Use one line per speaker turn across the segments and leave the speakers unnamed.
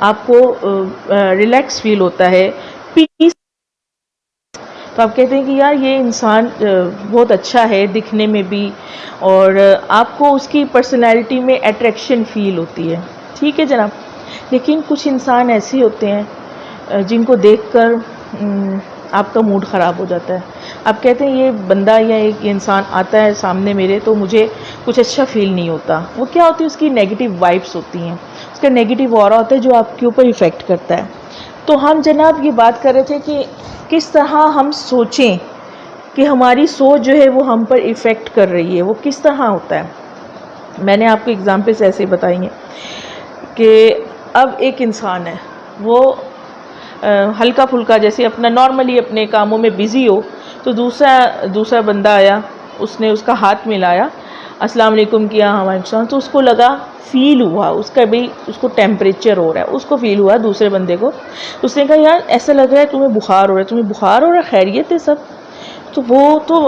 آپ کو relax feel ہوتا ہے، پیس. تو آپ کہتے ہیں کہ یار یہ انسان بہت اچھا ہے دکھنے میں بھی، اور آپ کو اس کی پرسنالٹی میں اٹریکشن فیل ہوتی ہے. ٹھیک ہے جناب. لیکن کچھ انسان ایسے ہوتے ہیں جن کو دیکھ کر آپ کا موڈ خراب ہو جاتا ہے. آپ کہتے ہیں یہ بندہ یا ایک انسان آتا ہے سامنے میرے تو مجھے کچھ اچھا فیل نہیں ہوتا. وہ کیا ہوتی ہے؟ اس کی نیگیٹو وائبس ہوتی ہیں، اس کا نیگیٹو اورا ہوتا ہے جو آپ کے اوپر ایفیکٹ کرتا ہے. تو ہم جناب یہ بات کر رہے تھے کہ کس طرح ہم سوچیں کہ ہماری سوچ جو ہے وہ ہم پر ایفیکٹ کر رہی ہے، وہ کس طرح ہوتا ہے. میں نے آپ کو ایگزامپلس ایسے بتائی ہیں کہ اب ایک انسان ہے، وہ ہلکا پھلکا جیسے اپنا نارملی اپنے کاموں میں بزی ہو، تو دوسرا بندہ آیا، اس نے اس کا ہاتھ ملایا، السلام علیکم کیا، ہمارے السلام، تو اس کو لگا، فیل ہوا اس کا بھی، اس کو ٹیمپریچر ہو رہا ہے، اس کو فیل ہوا دوسرے بندے کو. اس نے کہا یار ایسا لگ رہا ہے تمہیں بخار ہو رہا ہے، تمہیں بخار ہو رہا ہے، خیریت ہے سب؟ تو وہ تو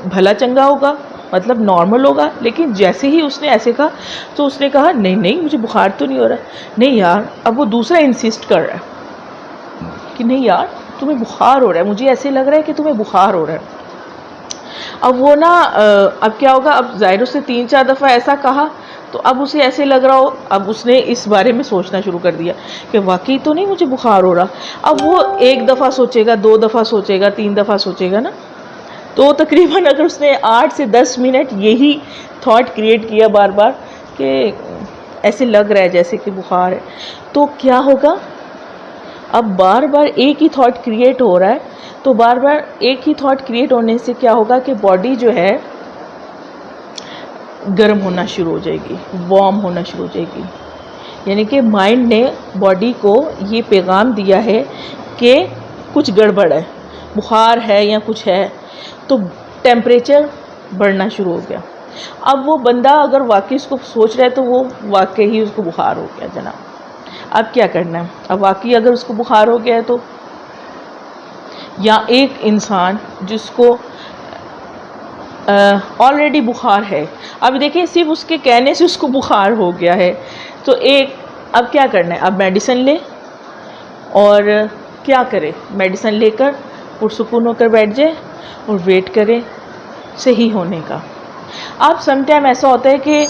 بھلا چنگا ہوگا، مطلب نارمل ہوگا. لیکن جیسے ہی اس نے ایسے کہا تو اس نے کہا نہیں نہیں مجھے بخار تو نہیں ہو رہا. نہیں یار، اب وہ دوسرا انسسٹ کر رہا ہے کہ نہیں یار تمہیں بخار ہو رہا ہے، مجھے ایسے لگ رہا ہے کہ تمہیں بخار ہو رہا ہے. اب وہ نا اب کیا ہوگا، اب ظاہر سے 3-4 دفعہ ایسا کہا تو اب اسے ایسے لگ رہا ہو، اب اس نے اس بارے میں سوچنا شروع کر دیا کہ واقعی تو نہیں مجھے بخار ہو رہا. اب وہ 1 دفعہ سوچے گا، 2 دفعہ سوچے گا، 3 دفعہ سوچے گا نا، تو تقریباً اگر اس نے 8 سے 10 منٹ یہی تھاٹ کریٹ کیا بار بار کہ ایسے لگ رہا ہے جیسے کہ بخار ہے، تو کیا ہوگا؟ اب بار بار ایک ہی تھاٹ کریٹ ہو رہا ہے، تو بار بار ایک ہی تھاٹ کریٹ ہونے سے کیا ہوگا کہ باڈی جو ہے گرم ہونا شروع ہو جائے گی، وارم ہونا شروع ہو جائے گی. یعنی کہ مائنڈ نے باڈی کو یہ پیغام دیا ہے کہ کچھ گڑبڑ ہے، بخار ہے یا کچھ ہے، تو ٹیمپریچر بڑھنا شروع ہو گیا. اب وہ بندہ اگر واقعی اس کو سوچ رہا ہے تو وہ واقعی ہی اس کو بخار ہو گیا جناب. اب کیا کرنا ہے؟ اب واقعی اگر اس کو بخار ہو گیا ہے تو، یا ایک انسان جس کو آلریڈی بخار ہے، اب دیکھیں صرف اس کے کہنے سے اس کو بخار ہو گیا ہے، تو اب کیا کرنا ہے؟ اب میڈیسن لے، اور کیا کرے؟ میڈیسن لے کر پرسکون ہو کر بیٹھ جائے اور ویٹ کرے صحیح ہونے کا. اب سم ٹائم ایسا ہوتا ہے کہ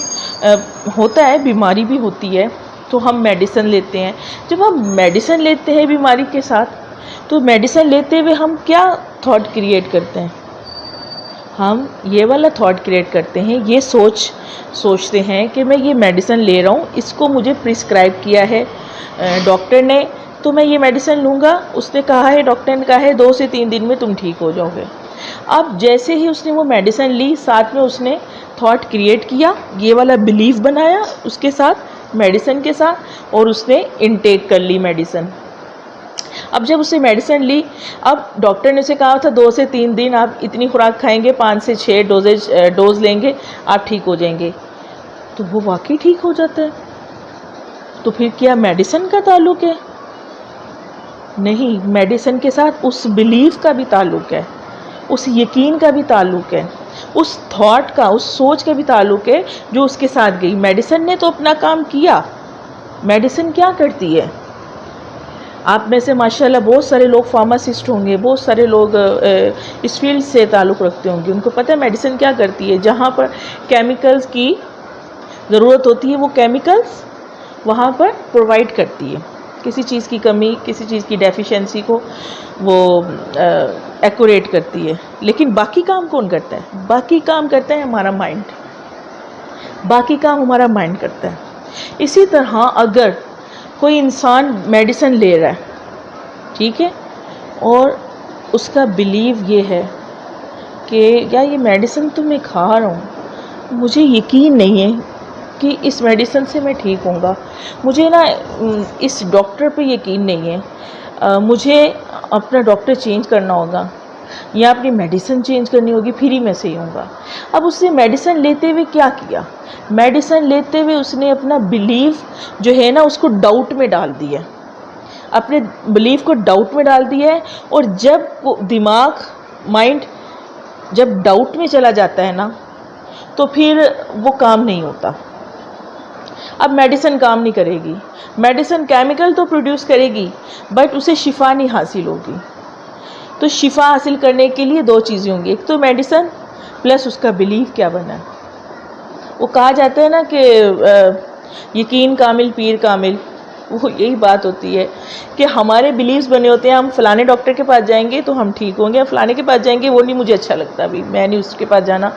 ہوتا ہے، بیماری بھی ہوتی ہے تو ہم میڈیسن لیتے ہیں. جب ہم میڈیسن لیتے ہیں بیماری کے ساتھ، تو میڈیسن لیتے ہوئے ہم کیا تھاٹ کریٹ کرتے ہیں؟ ہم یہ والا تھاٹ کریٹ کرتے ہیں، یہ سوچتے ہیں کہ میں یہ میڈیسن لے رہا ہوں، اس کو مجھے پرسکرائب کیا ہے ڈاکٹر نے، تو میں یہ میڈیسن لوں گا. اس نے کہا ہے، ڈاکٹر نے کہا ہے 2 سے 3 دن میں تم ٹھیک ہو جاؤ گے. اب جیسے ہی اس نے وہ میڈیسن لی، ساتھ میں اس نے تھاٹ کریٹ کیا، یہ والا بلیف بنایا اس کے ساتھ، میڈیسن کے ساتھ، اور اس نے انٹیک کر لی میڈیسن. اب جب اسے میڈیسن لی، اب ڈاکٹر نے اسے کہا تھا 2 سے 3 دن آپ اتنی خوراک کھائیں گے، 5 سے 6 ڈوز لیں گے، آپ ٹھیک ہو جائیں گے. تو وہ واقعی ٹھیک ہو جاتا ہے. تو پھر کیا میڈیسن کا تعلق ہے؟ نہیں، میڈیسن کے ساتھ اس بلیف کا بھی تعلق ہے، اس یقین کا بھی تعلق ہے، اس تھاٹ کا، اس سوچ کا بھی تعلق ہے جو اس کے ساتھ گئی. میڈیسن نے تو اپنا کام کیا. میڈیسن کیا کرتی ہے؟ آپ میں سے ماشاءاللہ بہت سارے لوگ فارماسسٹ ہوں گے، بہت سارے لوگ اس فیلڈ سے تعلق رکھتے ہوں گے، ان کو پتہ ہے میڈیسن کیا کرتی ہے. جہاں پر کیمیکلز کی ضرورت ہوتی ہے وہ کیمیکلز وہاں پر پرووائڈ کرتی ہے. کسی چیز کی کمی، کسی چیز کی ڈیفیشنسی کو وہ ایکوریٹ کرتی ہے. لیکن باقی کام کون کرتا ہے؟ باقی کام کرتا ہے ہمارا مائنڈ. باقی کام ہمارا مائنڈ کرتا ہے. اسی طرح اگر کوئی انسان میڈیسن لے رہا ہے، ٹھیک ہے، اور اس کا بلیو یہ ہے کہ یا یہ میڈیسن تو میں کھا رہا ہوں، مجھے یقین نہیں ہے کہ اس میڈیسن سے میں ٹھیک ہوں گا، مجھے نا اس ڈاکٹر پہ یقین نہیں ہے، مجھے اپنا ڈاکٹر چینج کرنا ہوگا یا اپنی میڈیسن چینج کرنی ہوگی، پھر ہی میں صحیح ہوں گا. اب اس نے میڈیسن لیتے ہوئے کیا کیا؟ میڈیسن لیتے ہوئے اس نے اپنا بلیف جو ہے نا اس کو ڈاؤٹ میں ڈال دیا، اپنے بلیف کو ڈاؤٹ میں ڈال دیا ہے. اور جب دماغ، مائنڈ جب ڈاؤٹ میں چلا جاتا ہے نا، تو پھر وہ کام نہیں ہوتا. اب میڈیسن کام نہیں کرے گی، میڈیسن کیمیکل تو پروڈیوس کرے گی بٹ اسے شفا نہیں حاصل ہوگی. تو شفا حاصل کرنے کے لیے دو چیزیں ہوں گی، ایک تو میڈیسن پلس اس کا بلیف کیا بنا. وہ کہا جاتا ہے نا کہ یقین کامل پیر کامل، وہ یہی بات ہوتی ہے کہ ہمارے بلیفز بنے ہوتے ہیں. ہم فلانے ڈاکٹر کے پاس جائیں گے تو ہم ٹھیک ہوں گے، ہم فلانے کے پاس جائیں گے وہ نہیں مجھے اچھا لگتا، ابھی میں نہیں اس کے پاس جانا،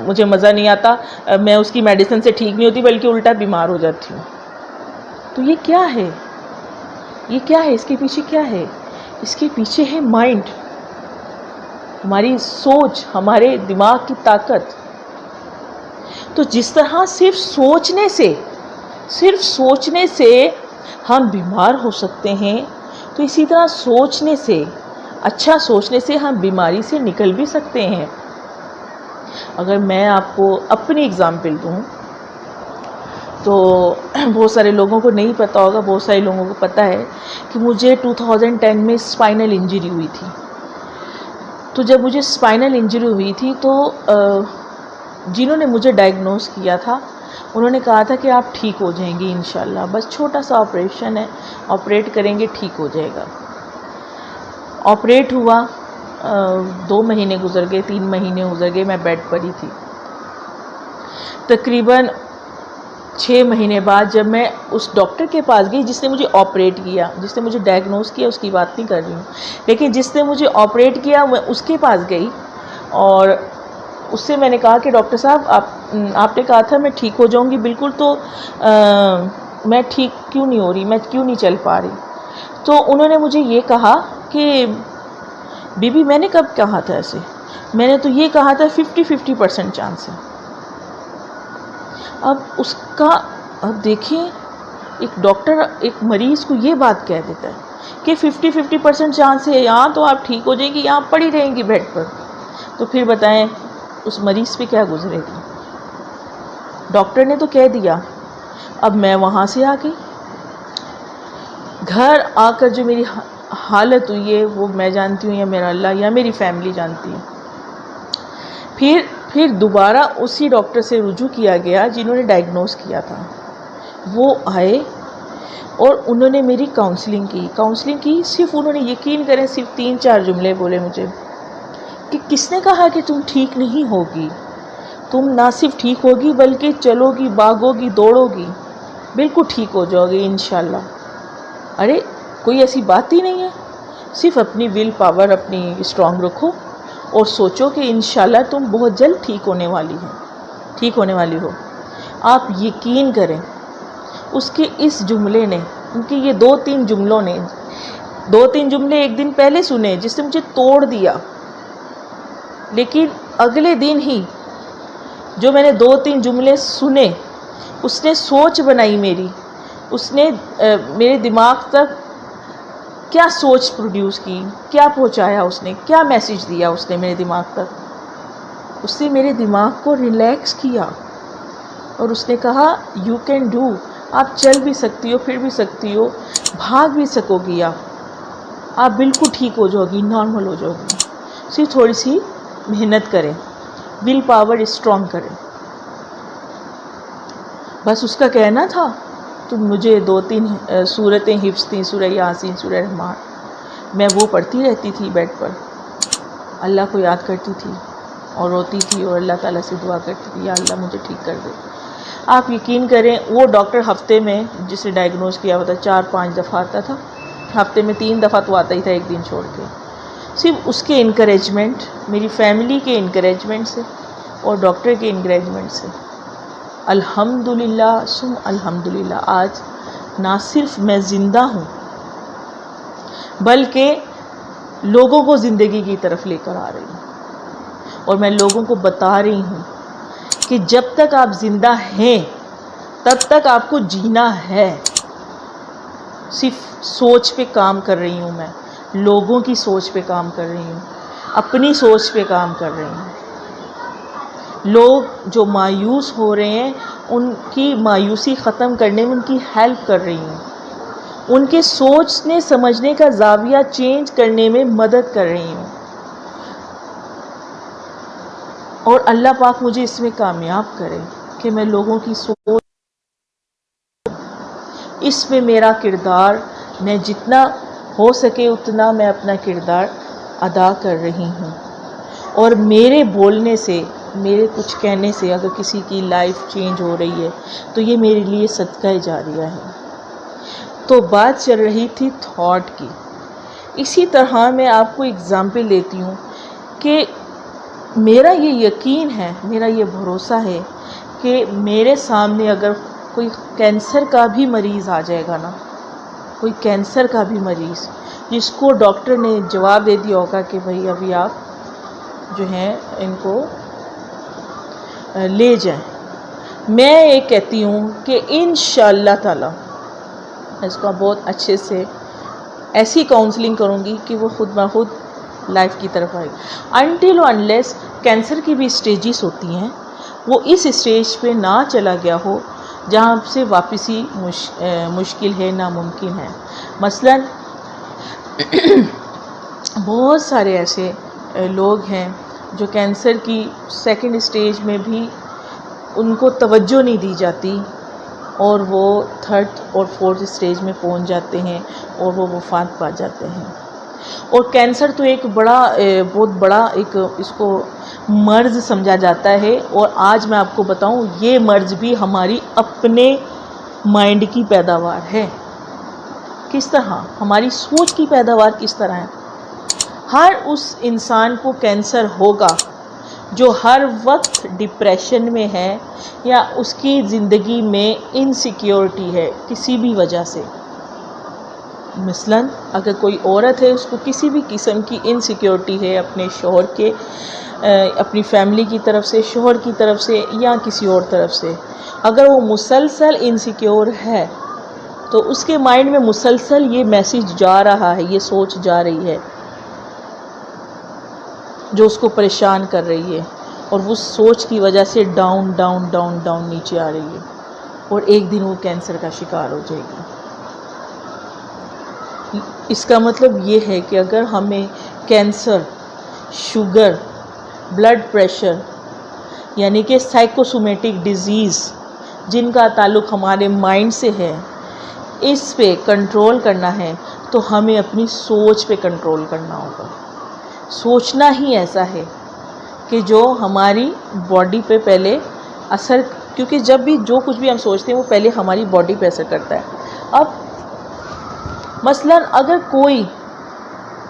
مجھے مزہ نہیں آتا، میں اس کی میڈیسن سے ٹھیک نہیں ہوتی بلکہ الٹا بیمار ہو جاتی ہوں. تو یہ کیا ہے؟ یہ کیا ہے؟ اس کے پیچھے کیا ہے؟ اس کے پیچھے ہے مائنڈ، ہماری سوچ، ہمارے دماغ کی طاقت. تو جس طرح صرف سوچنے سے ہم بیمار ہو سکتے ہیں، تو اسی طرح سوچنے سے، اچھا سوچنے سے ہم بیماری سے نکل بھی سکتے ہیں. اگر میں آپ کو اپنی اگزامپل دوں تو بہت سارے لوگوں کو نہیں پتہ ہوگا، بہت سارے لوگوں کو پتہ ہے کہ مجھے 2010 میں اسپائنل انجری ہوئی تھی. تو جب مجھے اسپائنل انجری ہوئی تھی تو جنہوں نے مجھے ڈائگنوز کیا تھا انہوں نے کہا تھا کہ آپ ٹھیک ہو جائیں گی انشاءاللہ، بس چھوٹا سا آپریشن ہے، آپریٹ کریں گے ٹھیک ہو جائے گا. آپریٹ ہوا، 2 مہینے گزر گئے، 3 مہینے گزر گئے، میں بیڈ پر ہی تھی. تقریباً 6 مہینے بعد جب میں اس ڈاکٹر کے پاس گئی جس نے مجھے آپریٹ کیا، جس نے مجھے ڈائگنوز کیا، اس کی بات نہیں کر رہی ہوں، لیکن جس نے مجھے آپریٹ کیا میں اس کے پاس گئی اور اس سے میں نے کہا کہ ڈاکٹر صاحب آپ نے کہا تھا میں ٹھیک ہو جاؤں گی بالکل، تو میں ٹھیک کیوں نہیں ہو رہی، میں کیوں نہیں چل پا رہی. تو انہوں نے مجھے یہ کہا کہ بی بی میں نے کب کہا تھا ایسے، میں نے تو یہ کہا تھا 50% چانس ہے. اب دیکھیں ایک ڈاکٹر ایک مریض کو یہ بات کہہ دیتا ہے کہ 50% چانس ہے، یہاں تو آپ ٹھیک ہو جائیں گی، یہاں پڑی رہیں گی بیڈ پر. تو پھر بتائیں اس مریض پہ کیا گزرے گی. ڈاکٹر نے تو کہہ دیا. اب میں وہاں سے آ گئی، گھر آ کر جو میری حالت ہوئی ہے وہ میں جانتی ہوں یا میرا اللہ یا میری فیملی جانتی ہے. پھر دوبارہ اسی ڈاکٹر سے رجوع کیا گیا جنہوں نے ڈائگنوز کیا تھا. وہ آئے اور انہوں نے میری کاؤنسلنگ کی. صرف انہوں نے، یقین کریں، صرف 3-4 جملے بولے مجھے کہ کس نے کہا کہ تم ٹھیک نہیں ہوگی، تم نہ صرف ٹھیک ہوگی بلکہ چلو گی، بھاگو گی، دوڑو گی، بالکل ٹھیک ہو جاؤ گے انشاءاللہ. ارے کوئی ایسی بات ہی نہیں ہے. صرف اپنی ول پاور اپنی اسٹرانگ رکھو اور سوچو کہ انشاءاللہ تم بہت جلد ٹھیک ہونے والی ہو. آپ یقین کریں اس کے اس جملے نے، ان کے یہ 2-3 جملوں نے، 2-3 جملے ایک دن پہلے سنے جس نے مجھے توڑ دیا، لیکن اگلے دن ہی جو میں نے 2-3 جملے سنے اس نے سوچ بنائی میری، اس نے میرے دماغ تک کیا سوچ پروڈیوس کی، کیا پہنچایا، اس نے کیا میسیج دیا، اس نے میرے دماغ تک، اس نے میرے دماغ کو ریلیکس کیا اور اس نے کہا یو کین ڈو، آپ چل بھی سکتی ہو، پھر بھی سکتی ہو، بھاگ بھی سکو گی، آپ بالکل ٹھیک ہو جاؤ گی، نارمل ہو جاؤ گی. صرف تھوڑی سی محنت کریں، ول پاور اسٹرانگ کریں. بس اس کا کہنا تھا. تو مجھے 2-3 سورتیں حفظ تھیں، سورہ یاسین، سورہ رحمان، میں وہ پڑھتی رہتی تھی بیڈ پر، اللہ کو یاد کرتی تھی اور روتی تھی اور اللہ تعالیٰ سے دعا کرتی تھی یا اللہ مجھے ٹھیک کر دے. آپ یقین کریں وہ ڈاکٹر ہفتے میں جسے ڈائگنوز کیا ہوا تھا 4-5 دفعہ آتا تھا، ہفتے میں 3 دفعہ تو آتا ہی تھا ایک دن چھوڑ کے. صرف اس کے انکریجمنٹ، میری فیملی کے انکریجمنٹ سے اور ڈاکٹر کے انکریجمنٹ سے الحمدللہ سم الحمدللہ آج نہ صرف میں زندہ ہوں بلکہ لوگوں کو زندگی کی طرف لے کر آ رہی ہوں. اور میں لوگوں کو بتا رہی ہوں کہ جب تک آپ زندہ ہیں تب تک آپ کو جینا ہے. صرف سوچ پہ کام کر رہی ہوں، میں لوگوں کی سوچ پہ کام کر رہی ہوں، اپنی سوچ پہ کام کر رہی ہوں. لوگ جو مایوس ہو رہے ہیں ان کی مایوسی ختم کرنے میں ان کی ہیلپ کر رہی ہوں، ان کے سوچنے سمجھنے کا زاویہ چینج کرنے میں مدد کر رہی ہوں. اور اللہ پاک مجھے اس میں کامیاب کرے کہ میں لوگوں کی سوچ اس میں میرا کردار، میں جتنا ہو سکے اتنا میں اپنا کردار ادا کر رہی ہوں، اور میرے بولنے سے، میرے کچھ کہنے سے اگر کسی کی لائف چینج ہو رہی ہے تو یہ میرے لیے صدقہ جاریہ ہے۔ تو بات چل رہی تھی تھاٹ کی۔ اسی طرح میں آپ کو اگزامپل دیتی ہوں کہ میرا یہ یقین ہے، میرا یہ بھروسہ ہے کہ میرے سامنے اگر کوئی کینسر کا بھی مریض آ جائے گا نا، کوئی کینسر کا بھی مریض جس کو ڈاکٹر نے جواب دے دیا ہوگا کہ بھئی ابھی آپ جو ہیں ان کو لے جائیں، میں یہ کہتی ہوں کہ انشاءاللہ تعالی اس کا بہت اچھے سے ایسی کاؤنسلنگ کروں گی کہ وہ خود بخود لائف کی طرف آئے گی۔ انٹل انلیس کینسر کی بھی سٹیجز ہوتی ہیں، وہ اس سٹیج پہ نہ چلا گیا ہو جہاں سے واپسی مشکل ہے، ناممکن ہے۔ مثلا بہت سارے ایسے لوگ ہیں جو کینسر کی سیکنڈ سٹیج میں بھی ان کو توجہ نہیں دی جاتی اور وہ تھرڈ اور فورتھ سٹیج میں پہنچ جاتے ہیں اور وہ وفات پا جاتے ہیں۔ اور کینسر تو ایک بہت بڑا ایک اس کو مرض سمجھا جاتا ہے، اور آج میں آپ کو بتاؤں یہ مرض بھی ہماری اپنے مائنڈ کی پیداوار ہے۔ کس طرح؟ ہماری سوچ کی پیداوار کس طرح ہے؟ ہر اس انسان کو کینسر ہوگا جو ہر وقت ڈپریشن میں ہے یا اس کی زندگی میں انسیکیورٹی ہے کسی بھی وجہ سے۔ مثلا اگر کوئی عورت ہے، اس کو کسی بھی قسم کی انسیکیورٹی ہے اپنے شوہر کے، اپنی فیملی کی طرف سے، شوہر کی طرف سے یا کسی اور طرف سے، اگر وہ مسلسل انسیکیور ہے تو اس کے مائنڈ میں مسلسل یہ میسیج جا رہا ہے، یہ سوچ جا رہی ہے جو اس کو پریشان کر رہی ہے، اور وہ سوچ کی وجہ سے ڈاؤن ڈاؤن ڈاؤن ڈاؤن نیچے آ رہی ہے، اور ایک دن وہ کینسر کا شکار ہو جائے گی۔ اس کا مطلب یہ ہے کہ اگر ہمیں کینسر، شوگر، بلڈ پریشر یعنی کہ سائیکوسومیٹک ڈیزیز جن کا تعلق ہمارے مائنڈ سے ہے، اس پہ کنٹرول کرنا ہے تو ہمیں اپنی سوچ پہ کنٹرول کرنا ہوگا۔ سوچنا ہی ایسا ہے کہ جو ہماری باڈی پہ پہلے اثر، کیونکہ جب بھی جو کچھ بھی ہم سوچتے ہیں وہ پہلے ہماری باڈی پہ اثر کرتا ہے۔ اب مثلا اگر کوئی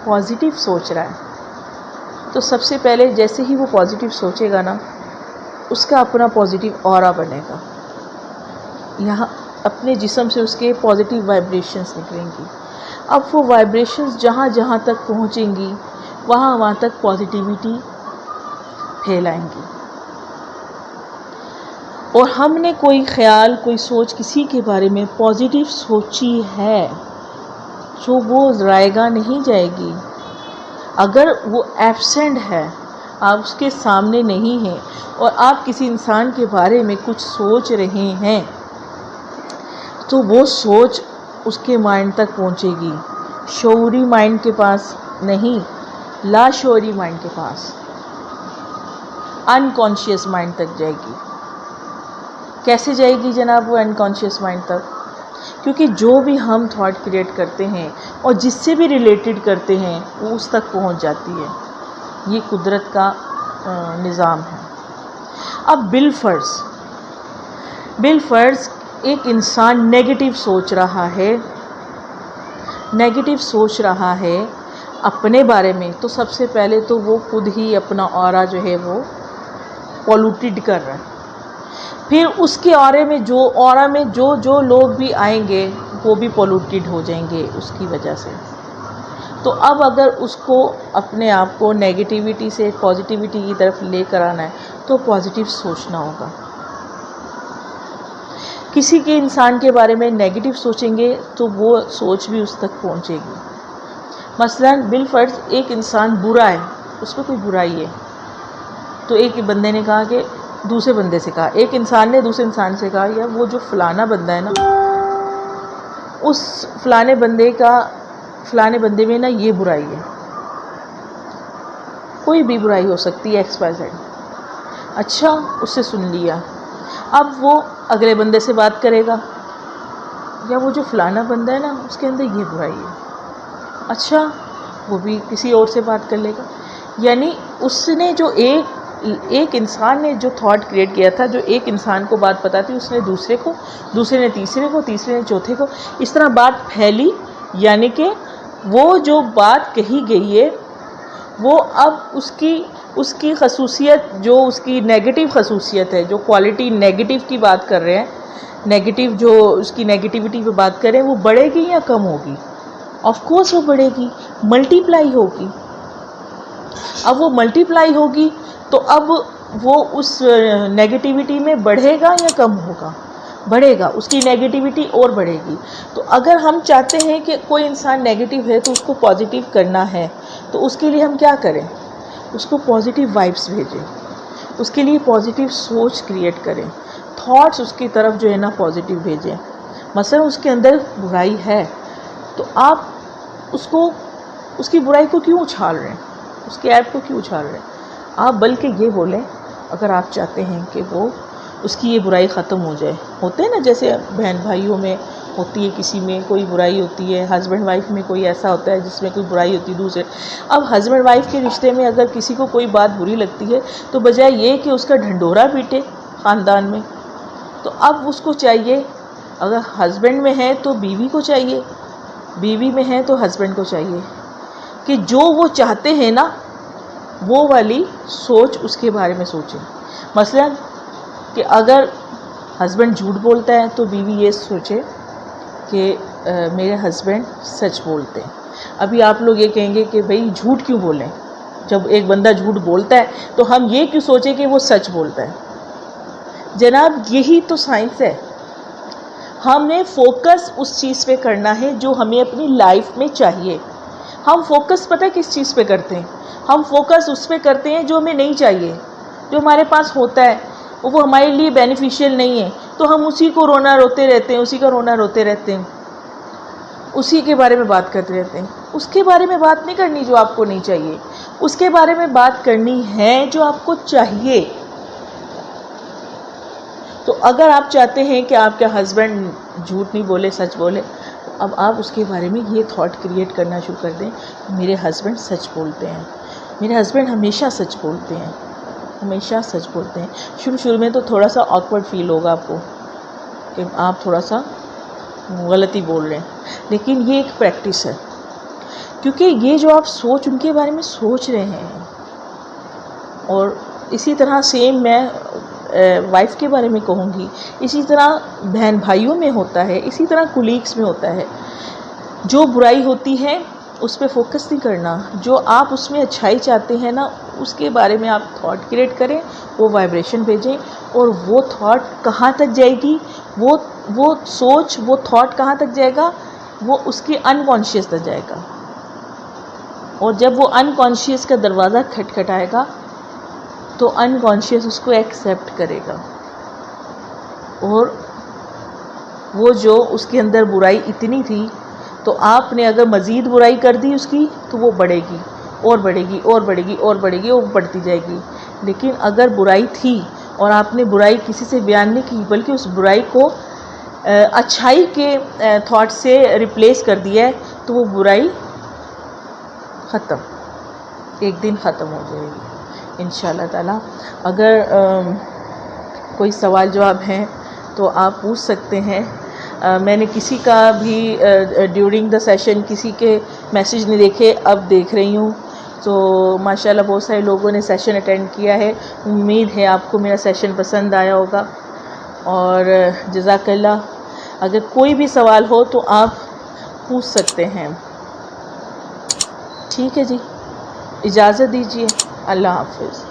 پازیٹیو سوچ رہا ہے تو سب سے پہلے جیسے ہی وہ پازیٹیو سوچے گا نا، اس کا اپنا پازیٹیو آرا بنے گا، یہاں اپنے جسم سے اس کے پازیٹیو وائبریشنز نکلیں گی۔ اب وہ وائبریشنز جہاں جہاں تک پہنچیں گی وہاں تک پازیٹیوٹی پھیلائیں گی، اور ہم نے کوئی خیال، کوئی سوچ کسی کے بارے میں پازیٹیو سوچی ہے جو وہ رائگاں نہیں جائے گی۔ اگر وہ ایبسینٹ ہے، آپ اس کے سامنے نہیں ہیں اور آپ کسی انسان کے بارے میں کچھ سوچ رہے ہیں تو وہ سوچ اس کے مائنڈ تک پہنچے گی، شعوری مائنڈ کے پاس نہیں، لاشعوری مائنڈ کے پاس، انکانشیس مائنڈ تک جائے گی۔ کیسے جائے گی جناب وہ انکانشیس مائنڈ تک؟ کیونکہ جو بھی ہم تھاٹ کریٹ کرتے ہیں اور جس سے بھی ریلیٹڈ کرتے ہیں وہ اس تک پہنچ جاتی ہے، یہ قدرت کا نظام ہے۔ اب بالفرض ایک انسان نیگیٹو سوچ رہا ہے اپنے بارے میں، تو سب سے پہلے تو وہ خود ہی اپنا آرا جو ہے وہ پولوٹیڈ کر رہا ہے، پھر اس کے آرا میں جو لوگ بھی آئیں گے وہ بھی پولوٹیڈ ہو جائیں گے اس کی وجہ سے۔ تو اب اگر اس کو اپنے آپ کو نیگیٹیوٹی سے پازیٹیوٹی کی طرف لے کر آنا ہے تو پازیٹیو سوچنا ہوگا۔ کسی کے انسان کے بارے میں نیگیٹو سوچیں گے تو وہ سوچ بھی اس تک پہنچے گی۔ مثلا بالفرض ایک انسان برا ہے، اس میں کوئی برائی ہے، تو ایک بندے نے کہا کہ دوسرے بندے سے کہا، ایک انسان نے دوسرے انسان سے کہا یا وہ جو فلانا بندہ ہے نا، اس فلانے بندے میں نا یہ برائی ہے، کوئی بھی برائی ہو سکتی ہے XYZ۔ اچھا، اس سے سن لیا، اب وہ اگلے بندے سے بات کرے گا، یا وہ جو فلانا بندہ ہے نا اس کے اندر یہ برائی ہے، اچھا وہ بھی کسی اور سے بات کر لے گا. یعنی اس نے جو ایک انسان نے جو تھاٹ کریٹ کیا تھا، جو ایک انسان کو بات پتا تھی، اس نے دوسرے کو، دوسرے نے تیسرے کو، تیسرے نے چوتھے کو، اس طرح بات پھیلی. یعنی کہ وہ جو بات کہی گئی ہے وہ اب اس کی خصوصیت، جو اس کی نیگیٹو خصوصیت ہے، جو کوالٹی نیگیٹو کی بات کر رہے ہیں، نیگیٹو جو اس کی نیگیٹیوٹی پہ بات کر رہے ہیں، وہ بڑھے گی یا کم ہوگی؟ آف کورس وہ بڑھے گی، ملٹی پلائی ہوگی. اب وہ ملٹی پلائی ہوگی تو اب وہ اس نیگیٹیوٹی میں بڑھے گا یا کم ہوگا؟ بڑھے گا، اس کی نیگیٹیوٹی اور بڑھے گی. تو اگر ہم چاہتے ہیں کہ کوئی انسان نیگیٹو ہے تو اس کو پازیٹیو کرنا ہے، تو اس کے لیے ہم کیا کریں؟ اس کو پازیٹیو وائبس بھیجیں، اس کے لیے پازیٹیو سوچ کریٹ کریں، تھاٹس اس کی طرف جو ہے نا پازیٹیو بھیجیں. مثلا اس کے اندر برائی ہے تو آپ اس کی برائی کو کیوں اچھال رہے ہیں؟ اس کے عیب کو کیوں اچھال رہے ہیں؟ آپ بلکہ یہ بولیں، اگر آپ چاہتے ہیں کہ وہ اس کی یہ برائی ختم ہو جائے. ہوتے ہیں نا جیسے بہن بھائیوں میں ہوتی ہے، کسی میں کوئی برائی ہوتی ہے، ہسبینڈ وائف میں کوئی ایسا ہوتا ہے جس میں کوئی برائی ہوتی ہے دوسرے. اب ہسبینڈ وائف کے رشتے میں اگر کسی کو کوئی بات بری لگتی ہے تو بجائے یہ کہ اس کا ڈھنڈورا پیٹے خاندان میں، تو اب اس کو چاہیے، اگر ہسبینڈ میں ہے تو بیوی کو چاہیے، بیوی میں ہے تو ہسبینڈ کو چاہیے کہ جو وہ چاہتے ہیں نا وہ والی سوچ اس کے بارے میں سوچیں. مثلا کہ اگر ہسبینڈ جھوٹ بولتا ہے تو بیوی یہ سوچے کہ میرے ہسبینڈ سچ بولتے ہیں. ابھی آپ لوگ یہ کہیں گے کہ بھئی جھوٹ کیوں بولیں؟ جب ایک بندہ جھوٹ بولتا ہے تو ہم یہ کیوں سوچیں کہ وہ سچ بولتا ہے؟ جناب یہی تو سائنس ہے. ہمیں فوکس اس چیز پہ کرنا ہے جو ہمیں اپنی لائف میں چاہیے. ہم فوکس پتہ کس چیز پہ کرتے ہیں؟ ہم فوکس اس پہ کرتے ہیں جو ہمیں نہیں چاہیے، جو ہمارے پاس ہوتا ہے وہ ہمارے لیے بینیفیشیل نہیں ہے، تو ہم اسی کو رونا روتے رہتے ہیں، اسی کا رونا روتے رہتے ہیں، اسی کے بارے میں بات کرتے رہتے ہیں. اس کے بارے میں بات نہیں کرنی جو آپ کو نہیں چاہیے، اس کے بارے میں بات کرنی ہے جو آپ کو چاہیے. تو اگر آپ چاہتے ہیں کہ آپ کا ہسبینڈ جھوٹ نہیں بولے، سچ بولے، اب آپ اس کے بارے میں یہ تھاٹ کریٹ کرنا شروع کر دیں، میرے ہسبینڈ سچ بولتے ہیں، میرے ہسبینڈ ہمیشہ سچ بولتے ہیں، ہمیشہ سچ بولتے ہیں. شروع میں تو تھوڑا سا آکورڈ فیل ہوگا آپ کو کہ آپ تھوڑا سا غلطی بول رہے ہیں، لیکن یہ ایک پریکٹس ہے، کیونکہ یہ جو آپ ان کے بارے میں سوچ رہے ہیں. اور اسی طرح سیم میں وائف کے بارے میں کہوں گی، اسی طرح بہن بھائیوں میں ہوتا ہے، اسی طرح کولیگس میں ہوتا ہے. جو برائی ہوتی ہے اس پہ فوکس نہیں کرنا، جو آپ اس میں اچھائی چاہتے ہیں نا اس کے بارے میں آپ تھاٹ کریٹ کریں، وہ وائبریشن بھیجیں، اور وہ تھاٹ کہاں تک جائے گی، وہ سوچ، وہ تھاٹ کہاں تک جائے گا؟ وہ اس کی انکانشیس تک جائے گا. اور جب وہ انکانشیس کا دروازہ کھٹکھٹائے گا تو انکانشیس اس کو ایکسیپٹ کرے گا، اور وہ جو اس کے اندر برائی اتنی تھی تو آپ نے اگر مزید برائی کر دی اس کی تو وہ بڑھے گی اور بڑھے گی اور بڑھے گی اور بڑھے گی اور بڑھتی جائے گی. لیکن اگر برائی تھی اور آپ نے برائی کسی سے بیان نہیں کی بلکہ اس برائی کو اچھائی کے تھاٹ سے ریپلیس کر دیا ہے تو وہ برائی ختم، ایک دن ختم ہو جائے گی انشاءاللہ تعالی. اگر کوئی سوال جواب ہیں تو آپ پوچھ سکتے ہیں. میں نے کسی کا بھی ڈیورنگ دا سیشن کسی کے میسیج نہیں دیکھے، اب دیکھ رہی ہوں. تو ماشاءاللہ بہت سارے لوگوں نے سیشن اٹینڈ کیا ہے. امید ہے آپ کو میرا سیشن پسند آیا ہوگا، اور جزاک اللہ. اگر کوئی بھی سوال ہو تو آپ پوچھ سکتے ہیں. ٹھیک ہے جی، اجازت دیجیے. اللہ حافظ.